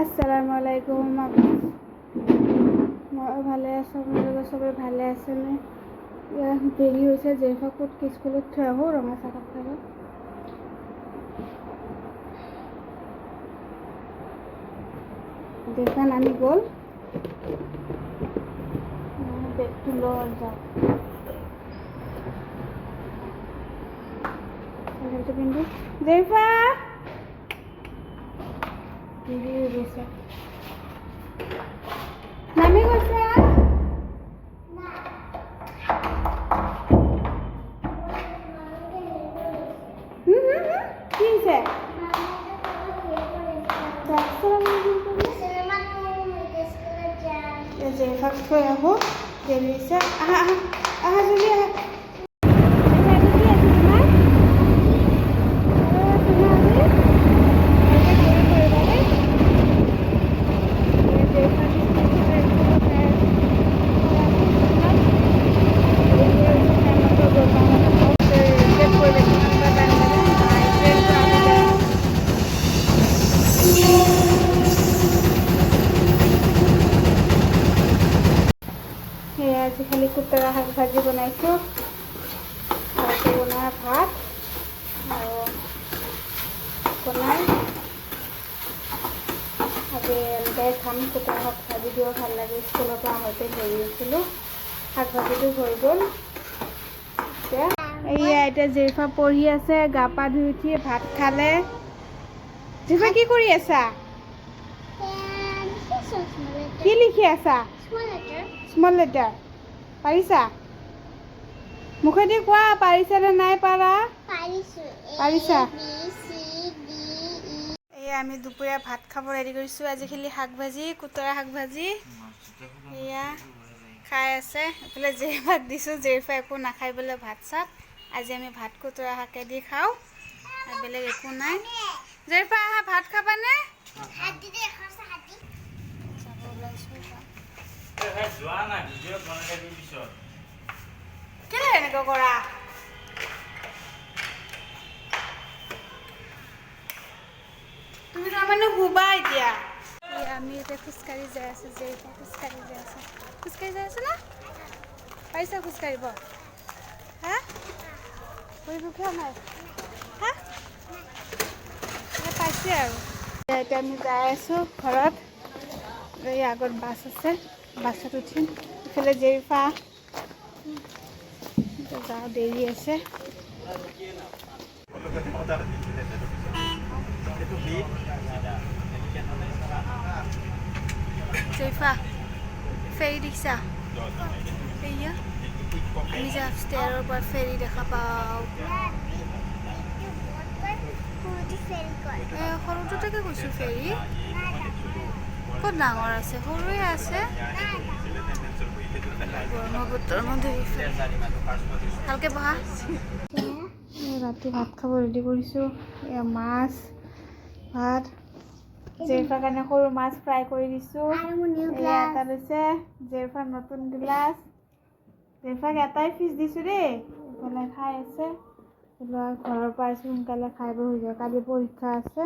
আসসালামু আলাইকুম। মই ভালে আছোঁ, আপোনালোকে চবেই ভালে আছেনে? দেৰি হৈছে যিহেতু ক'ত স্কুলত থৈ আহোঁ ৰঙা চাহকাপ খাব। দেউতা নামি গ'ল, বেগটো লৈ যাওঁ। চেন্দেলটো পিন্ধি জেৰিফা দেৰি হৈ গৈছে, নামি গৈছে। কি হৈছে? জেৰিফাক থৈ আহোঁ, দেৰি হৈছে। আহা আহা আহা জলদি আহা। আজি খালি কুটৰা শাক ভাজি বনাইছোঁ, আৰু বনাই ভাত আৰু বনাই আজি এনেকৈ খাম। কুটৰা শাক ভাজি দিব ভাল লাগে। স্কুলৰ পৰা আহোঁতে ধৰি আছিলোঁ, শাক ভাজিটো হৈ গ'ল। এতিয়া জেৰিফা পঢ়ি আছে, গা পা ধুই উঠি ভাত খালে। জেৰিফা কি কৰি আছা? কি লিখি আছা? স্মল লেটাৰ পাৰিছা? মুখেদি কোৱা, পাৰিছানে নাই পাৰা? পাৰিছা? এয়া আমি দুপৰীয়া ভাত খাব ৰেডি কৰিছোঁ। আজি খালি শাক ভাজি, কুটৰা শাক ভাজি। এয়া খাই আছে। এইফালে জেৰিফাক দিছোঁ, জেৰিফা একো নাখাই বোলে ভাত চাত। আজি আমি ভাত কুটৰা শাকেদি খাওঁ, আৰু বেলেগ একো নাই। জেৰিফা আহা, ভাত খাবানে? কেলে এনেকৈ কৰা? তুমি তাৰমানে শুবা এতিয়া। আমি এতিয়া খোজকাঢ়ি যাই আছোঁ, জেৰিফা খোজকাঢ়ি যাই আছে। খোজকাঢ়ি যাই আছোঁ না? পাৰিছা খোজকাঢ়িব? হা কৰিব কিয় নাই? হা পাইছে আৰু। এতিয়া আমি যাই আছোঁ ঘৰত। এই আগত বাছ আছে, বাছত উঠিম। ইফালে জেৰিফা যাওঁ, দেৰি আছে। জেৰিফা ফেৰী দেখিছা? এয়া আমি যে ষ্টেয়াৰৰ পৰা ফেৰী দেখা পাওঁ। সৰুটোকে কৈছোঁ ফেৰী। ক'ত ডাঙৰ আছে? সৰুৱে আছে। ব্ৰহ্মপুত্ৰৰ মন্দিৰ ভালকৈ বহা। ৰাতি ভাত খাব ৰেডি কৰিছোঁ। এয়া মাছ, ভাত। জেৰিফাৰ কাৰণে সৰু মাছ ফ্ৰাই কৰি দিছোঁ। এয়া এটা লৈছে, জেৰিফাৰ নতুন গিলাচ। জেৰিফাক এটাই ফিজ দিছোঁ দেই। এইফালে খাই আছে। ঘৰৰ পৰা আহিছোঁ, সোনকালে খাই বৈ হৈ যায়, কালি পৰীক্ষা আছে।